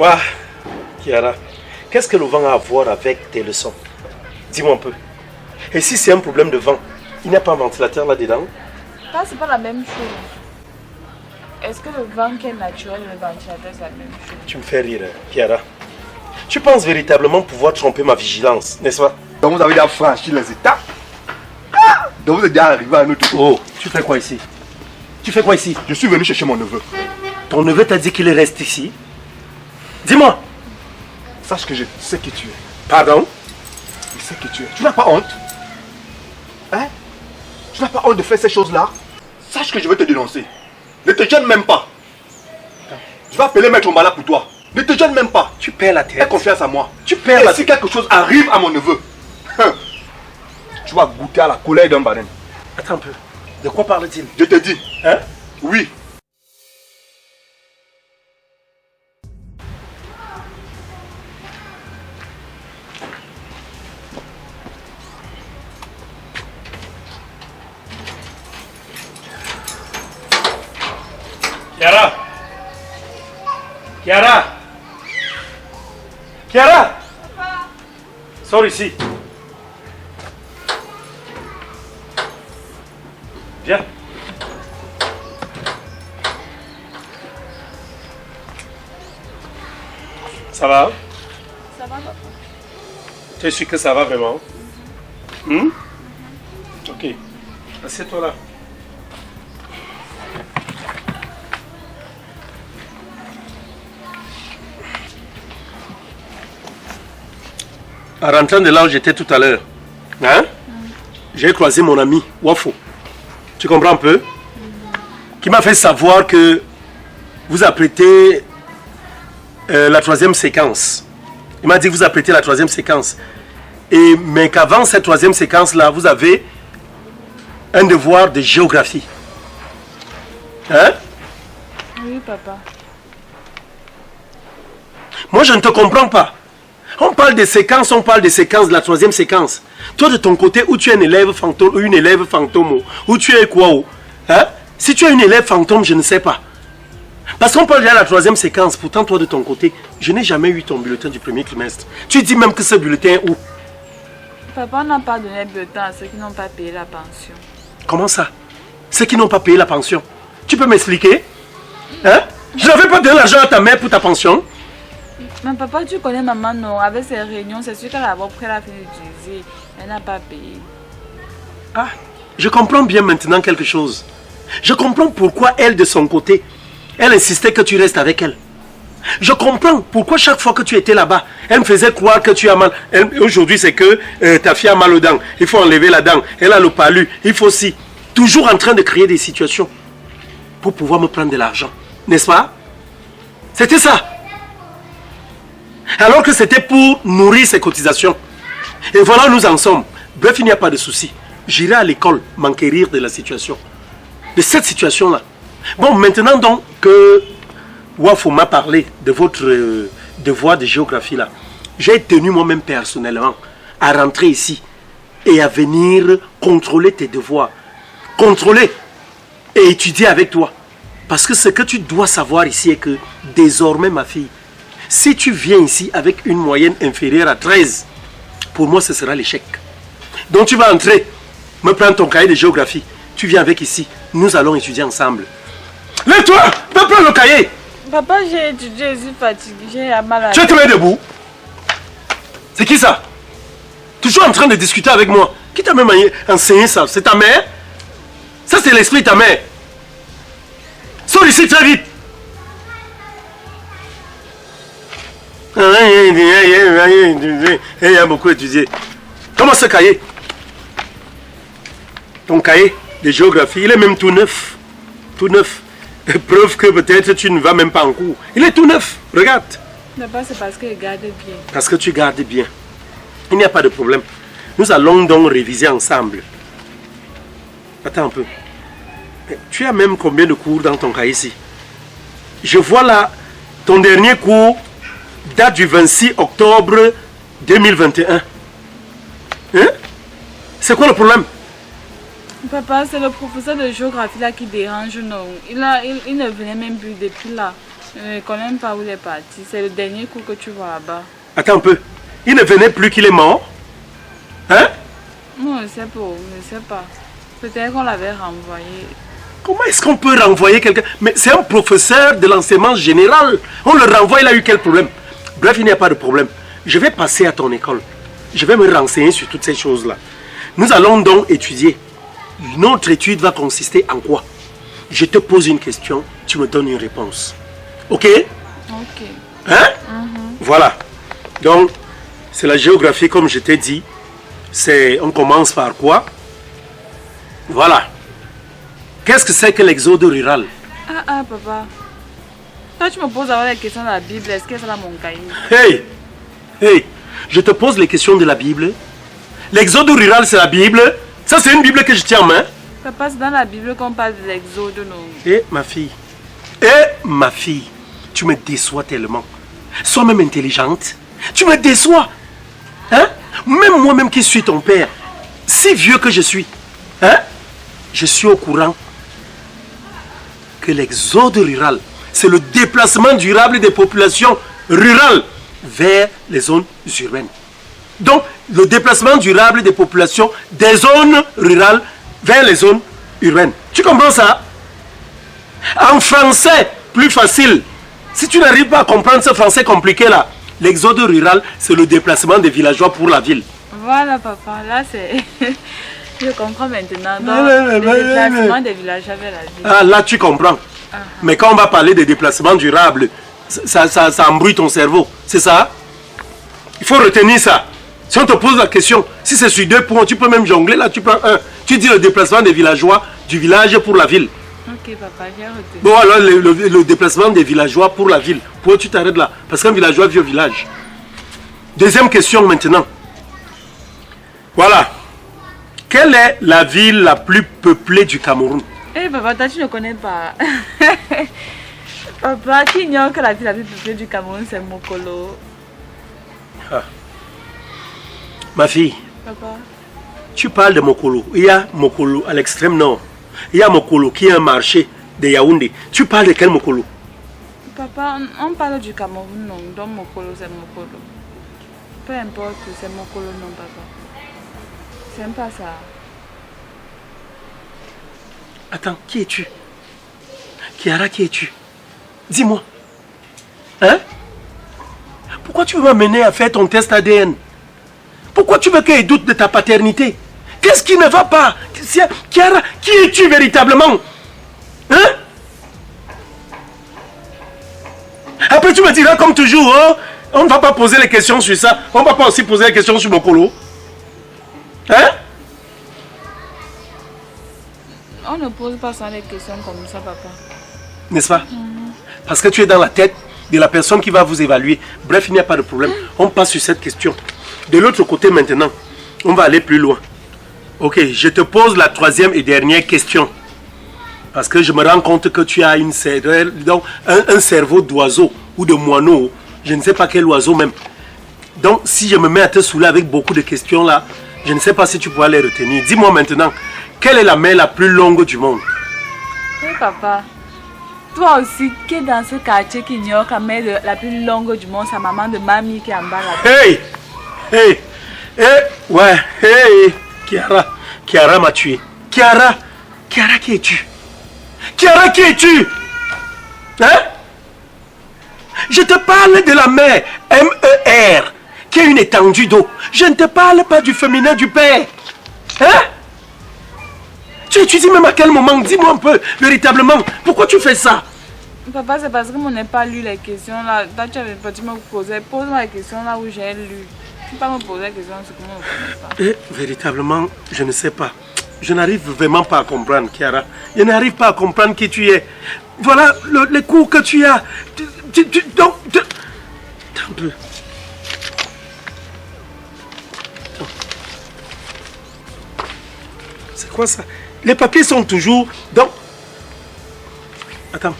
Ouah, Kiara, qu'est-ce que le vent a à voir avec tes leçons? Dis-moi un peu. Et si c'est un problème de vent, il n'y a pas un ventilateur là-dedans? Ça, c'est pas la même chose. Est-ce que le vent qui est naturel et le ventilateur, c'est la même chose? Tu me fais rire, Kiara. Tu penses véritablement pouvoir tromper ma vigilance, n'est-ce pas? Donc vous avez déjà franchi les étapes. Donc vous êtes déjà arrivé à notre... Oh, tu fais quoi ici? Tu fais quoi ici? Je suis venu chercher mon neveu. Ton neveu t'a dit qu'il reste ici? Dis-moi. Sache que je sais qui tu es. Pardon? Je sais qui tu es. Tu n'as pas honte? Hein? Tu n'as pas honte de faire ces choses-là? Sache que je vais te dénoncer. Ne te gêne même pas. Je vais appeler Maître Mbala pour toi. Ne te gêne même pas. Tu perds la tête. Aie confiance en moi. Tu perds Et la si tête. quelque chose arrive à mon neveu, tu vas goûter à la colère d'un baleine. Attends un peu. De quoi parle-t-il? Je te dis. Hein? Oui. Kiara! Kiara! Kiara! Papa! Sors ici. Viens. Ça va? Ça va, papa? Tu es sûr que ça va vraiment? Ok. Assieds-toi là. En rentrant de là où j'étais tout à l'heure, hein, j'ai croisé mon ami Wafo. Tu comprends un peu? Qui m'a fait savoir que vous apprêtez la troisième séquence. Il m'a dit que vous apprêtez la troisième séquence. Mais qu'avant cette troisième séquence-là, vous avez un devoir de géographie. Hein? Oui, papa. Moi, je ne te comprends pas. On parle de séquences de la troisième séquence. Toi, de ton côté, où tu es un élève fantôme, ou une élève fantôme, où tu es quoi, hein? Si tu es une élève fantôme, je ne sais pas. Parce qu'on parle déjà de la troisième séquence. Pourtant, toi, de ton côté, je n'ai jamais eu ton bulletin du premier trimestre. Tu dis même que ce bulletin est où? Papa n'a pas donné de temps à ceux qui n'ont pas payé la pension. Comment ça? Ceux qui n'ont pas payé la pension. Tu peux m'expliquer? Hein? Je n'avais pas donné l'argent à ta mère pour ta pension. Mais papa, tu connais maman, non? Avec ses réunions, c'est sûr qu'elle a pris la fin d'utiliser. Elle n'a pas payé. Ah, je comprends bien maintenant quelque chose. Je comprends pourquoi elle, de son côté, elle insistait que tu restes avec elle. Je comprends pourquoi chaque fois que tu étais là-bas, elle me faisait croire que tu as mal. Aujourd'hui, c'est que ta fille a mal aux dents. Il faut enlever la dent. Elle a le palu. Il faut aussi. Toujours en train de créer des situations pour pouvoir me prendre de l'argent. N'est-ce pas? C'était ça. Alors que c'était pour nourrir ses cotisations. Et voilà où nous en sommes. Bref, il n'y a pas de souci. J'irai à l'école m'enquérir de la situation. De cette situation-là. Bon, maintenant donc que Wafo m'a parlé de votre devoir de géographie là, j'ai tenu moi-même personnellement à rentrer ici et à venir contrôler tes devoirs. Contrôler et étudier avec toi. Parce que ce que tu dois savoir ici est que désormais, ma fille, si tu viens ici avec une moyenne inférieure à 13, pour moi ce sera l'échec. Donc tu vas entrer, me prendre ton cahier de géographie, tu viens avec ici, nous allons étudier ensemble. Lève-toi, va prendre le cahier. Papa, j'ai étudié, je suis fatiguée, j'ai mal à la Tu es te mets debout. C'est qui ça? Toujours en train de discuter avec moi. Qui t'a même enseigné ça? C'est ta mère? Ça c'est l'esprit de ta mère. Sors ici très vite. Il y a beaucoup étudié. Comment ce cahier? Ton cahier de géographie, il est même tout neuf. Tout neuf. Preuve que peut-être tu ne vas même pas en cours. Il est tout neuf. Regarde. Papa, c'est parce qu'il garde bien. Parce que tu gardes bien. Il n'y a pas de problème. Nous allons donc réviser ensemble. Attends un peu. Tu as même combien de cours dans ton cahier ici? Je vois là, ton dernier cours date du 26 octobre 2021. Hein? C'est quoi le problème? Papa, c'est le professeur de géographie là qui dérange, non. Il ne venait même plus depuis là. Je ne connais même pas où il est parti. C'est le dernier coup que tu vois là-bas. Attends un peu. Il ne venait plus qu'il est mort? Hein? Non, je ne sais pas. Je ne sais pas. Peut-être qu'on l'avait renvoyé. Comment est-ce qu'on peut renvoyer quelqu'un? Mais c'est un professeur de l'enseignement général. On le renvoie, il a eu quel problème? Bref, il n'y a pas de problème. Je vais passer à ton école. Je vais me renseigner sur toutes ces choses-là. Nous allons donc étudier. Notre étude va consister en quoi? Je te pose une question, tu me donnes une réponse. Ok? Ok. Hein? Voilà. Donc, c'est la géographie comme je t'ai dit. On commence par quoi? Voilà. Qu'est-ce que c'est que l'exode rural? Ah, papa. Quand tu me poses avoir les questions de la Bible, est-ce que c'est là mon cahier? Hey, je te pose les questions de la Bible. L'exode rural, c'est la Bible. Ça, c'est une Bible que je tiens en main. Papa, c'est dans la Bible qu'on parle de l'exode, non? Ma fille, tu me déçois tellement. Sois même intelligente. Tu me déçois. Hein? Même moi-même qui suis ton père, si vieux que je suis, hein? Je suis au courant que l'exode rural, c'est le déplacement durable des populations rurales vers les zones urbaines. Donc, le déplacement durable des populations des zones rurales vers les zones urbaines. Tu comprends ça? En français, plus facile. Si tu n'arrives pas à comprendre ce français compliqué là, l'exode rural, c'est le déplacement des villageois pour la ville. Voilà, papa. Là, c'est... Je comprends maintenant. Donc, le déplacement des villageois vers la ville. Ah, là, tu comprends. Mais quand on va parler de déplacement durable, ça embrouille ton cerveau. C'est ça? Il faut retenir ça. Si on te pose la question, si c'est sur 2 points, tu peux même jongler. Là, tu prends un. Tu dis le déplacement des villageois du village pour la ville. Ok, papa, j'ai retenu. Bon, alors le déplacement des villageois pour la ville. Pourquoi tu t'arrêtes là? Parce qu'un villageois vit au village. Deuxième question maintenant. Voilà. Quelle est la ville la plus peuplée du Cameroun? Papa, toi, tu ne connais pas. Papa, tu ignores que la ville la plus peuplée du Cameroun, c'est Mokolo. Ma fille, Papa. tu parles de Mokolo. Il y a Mokolo à l'extrême nord. Il y a Mokolo qui est un marché de Yaoundé. Tu parles de quel Mokolo? Papa, on parle du Cameroun, non. Donc Mokolo, c'est Mokolo. Peu importe, c'est Mokolo, non, papa. C'est même pas ça. Attends, qui es-tu? Kiara, qui es-tu? Dis-moi. Hein? Pourquoi tu veux m'amener à faire ton test ADN? Pourquoi tu veux qu'il doute de ta paternité? Qu'est-ce qui ne va pas? Kiara, qui es-tu véritablement? Hein? Après tu me diras comme toujours, hein? On ne va pas poser les questions sur ça. On ne va pas aussi poser les questions sur mon colo. Hein? On ne pose pas ça les questions comme ça, papa. N'est-ce pas? Parce que tu es dans la tête de la personne qui va vous évaluer. Bref, il n'y a pas de problème. On passe sur cette question. De l'autre côté maintenant, on va aller plus loin. Ok, je te pose la troisième et dernière question. Parce que je me rends compte que tu as un cerveau d'oiseau ou de moineau. Je ne sais pas quel oiseau même. Donc, si je me mets à te saouler avec beaucoup de questions là, je ne sais pas si tu pourras les retenir. Dis-moi maintenant, quelle est la mer la plus longue du monde? Oui, papa. Toi aussi, qui est dans ce quartier qui ignore que la mer la plus longue du monde, sa maman de mamie qui est en bas là-bas. Hey, Kiara m'a tué. Kiara, qui es-tu? Kiara, qui es-tu? Hein? Je te parle de la mer, M-E-R, qui est une étendue d'eau. Je ne te parle pas du féminin du père. Hein? Tu étudies même à quel moment? Dis-moi un peu, véritablement, pourquoi tu fais ça? Papa, c'est parce que on n'a pas lu les questions là. Toi, tu avais pas me poser. Pose-moi les questions là où j'ai lu. Tu peux pas me poser les questions sur comment on ne connaît pas. Véritablement, je ne sais pas. Je n'arrive vraiment pas à comprendre, Kiara. Je n'arrive pas à comprendre qui tu es. Voilà les cours que tu as. Attends un peu. C'est quoi ça? Les papiers sont toujours dans... Attends,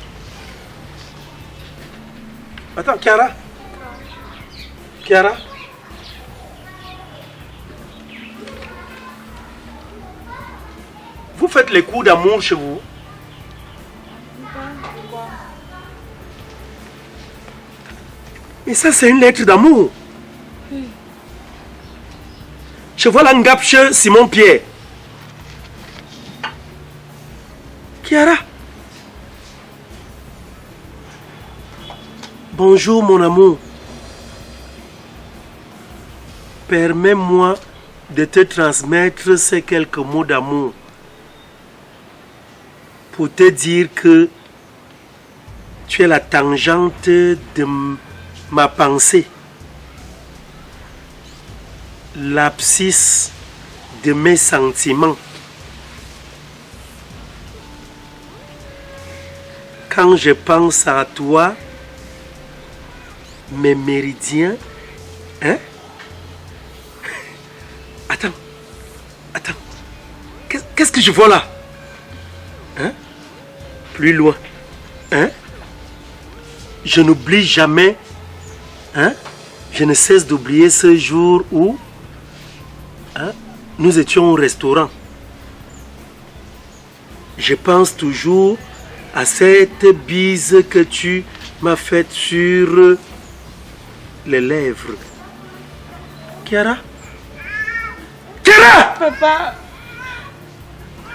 Kiara. Vous faites les coups d'amour chez vous? Mais ça, c'est une lettre d'amour. Je vois la Ngapche Simon Pierre. Kiara. Bonjour mon amour. Permets-moi de te transmettre ces quelques mots d'amour pour te dire que tu es la tangente de ma pensée, l'abscisse de mes sentiments. Quand je pense à toi, mes méridiens, hein? Attends. Qu'est-ce que je vois là? Hein? Plus loin. Hein? Je n'oublie jamais. Hein? Je ne cesse d'oublier ce jour où hein, nous étions au restaurant. Je pense toujours à cette bise que tu m'as faite sur les lèvres. Kiara? Kiara! Papa.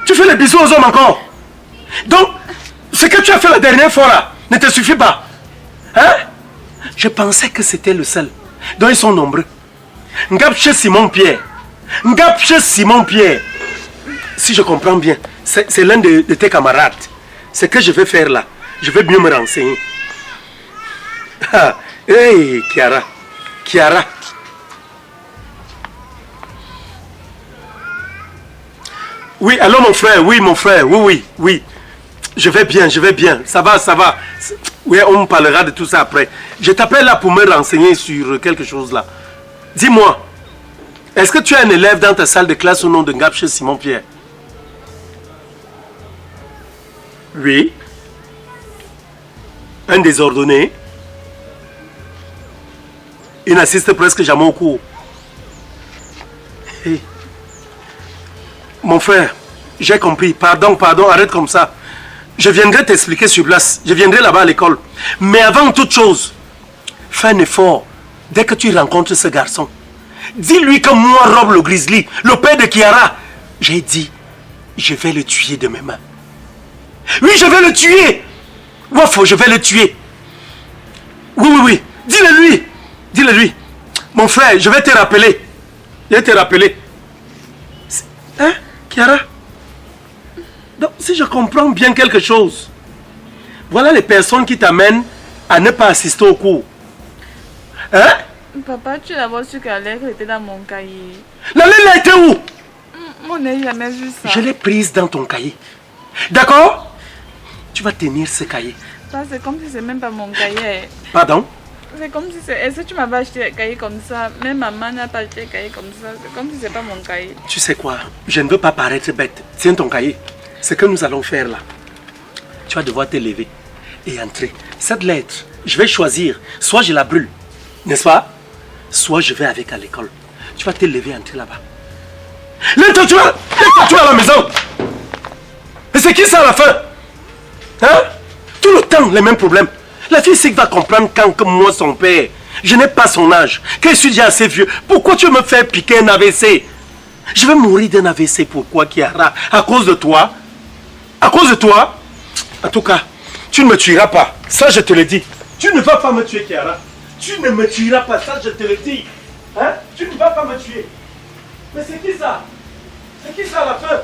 Tu fais les bisous aux hommes encore. Donc, ce que tu as fait la dernière fois là ne te suffit pas. Hein? Je pensais que c'était le seul. Donc ils sont nombreux. Ngapche Simon Pierre. Ngapche Simon Pierre. Si je comprends bien, c'est l'un de tes camarades. Ce que je vais faire là, je vais mieux me renseigner. Ah, hey, Kiara. Kiara. Oui, allô mon frère, oui. Je vais bien, ça va. Oui, on me parlera de tout ça après. Je t'appelle là pour me renseigner sur quelque chose là. Dis-moi, est-ce que tu as un élève dans ta salle de classe au nom de Ngapche Simon Pierre? Oui. Un désordonné. Il n'assiste presque jamais au cours. Hey. Mon frère, j'ai compris. Pardon, arrête comme ça. Je viendrai t'expliquer sur place. Je viendrai là-bas à l'école. Mais avant toute chose, fais un effort. Dès que tu rencontres ce garçon, dis-lui que moi, Rob le Grizzly, le père de Kiara, j'ai dit, je vais le tuer de mes mains. Oui, je vais le tuer. Wafo, je vais le tuer. Oui. Dis-le lui. Mon frère, je vais te rappeler. Hein, Kiara? Donc, si je comprends bien quelque chose, voilà les personnes qui t'amènent à ne pas assister au cours. Hein? Papa, tu as d'abord su que la lettre était dans mon cahier. La lettre était où? On n'a jamais vu ça. Je l'ai prise dans ton cahier. D'accord? Tu vas tenir ce cahier. C'est comme si c'est même pas mon cahier. Pardon? C'est comme si c'est... Est-ce que tu m'avais acheté un cahier comme ça? Même maman n'a pas acheté un cahier comme ça. C'est comme si c'est pas mon cahier. Tu sais quoi? Je ne veux pas paraître bête. Tiens ton cahier. Ce que nous allons faire là, tu vas devoir te lever et entrer. Cette lettre, je vais choisir. Soit je la brûle, n'est-ce pas? Soit je vais avec à l'école. Tu vas te lever et entrer là-bas. Lève-toi, tu vas à la maison. Et c'est qui ça à la fin? Hein? Tout le temps, les mêmes problèmes. La fille ici va comprendre quand que moi, son père, je n'ai pas son âge, que je suis déjà assez vieux. Pourquoi tu me fais piquer un AVC? Je vais mourir d'un AVC. Pourquoi, Kiara? À cause de toi? À cause de toi? En tout cas, tu ne me tueras pas. Ça, je te le dis. Tu ne vas pas me tuer, Kiara. Tu ne me tueras pas. Ça, je te le dis. Hein? Tu ne vas pas me tuer. Mais c'est qui ça? C'est qui ça à la fin?